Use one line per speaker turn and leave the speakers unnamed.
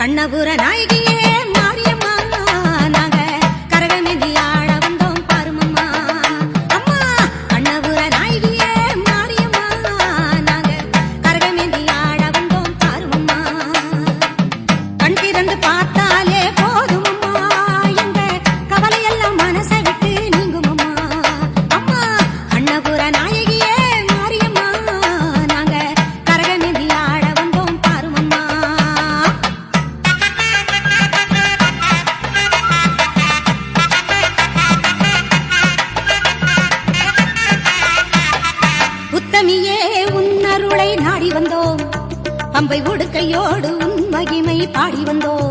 கண்ணபுர நாயகியே மாரியம்மா நாங்க கரகமேந்தி ஆட வந்தோம் பாருமம்மா அம்மா கண்ணபுர நாயகியே மாரியம்மா நாங்க கரகமேந்தி ஆட வந்தோம் பாருமம்மா கண் திறந்து பார்த்தாலே போதுமம்மா எங்க கவலையெல்லாம் மனசை விட்டு நீங்குமம்மா அம்மா கண்ணபுர நாயகியே மாரியம்மா நாங்க கரகமேந்தி ஆட வந்தோம் பாருமம்மா உத்தமியே உன்னருளை நாடி வந்தோம் பம்பை உடுக்கையோடு உன் மகிமை பாடி வந்தோம்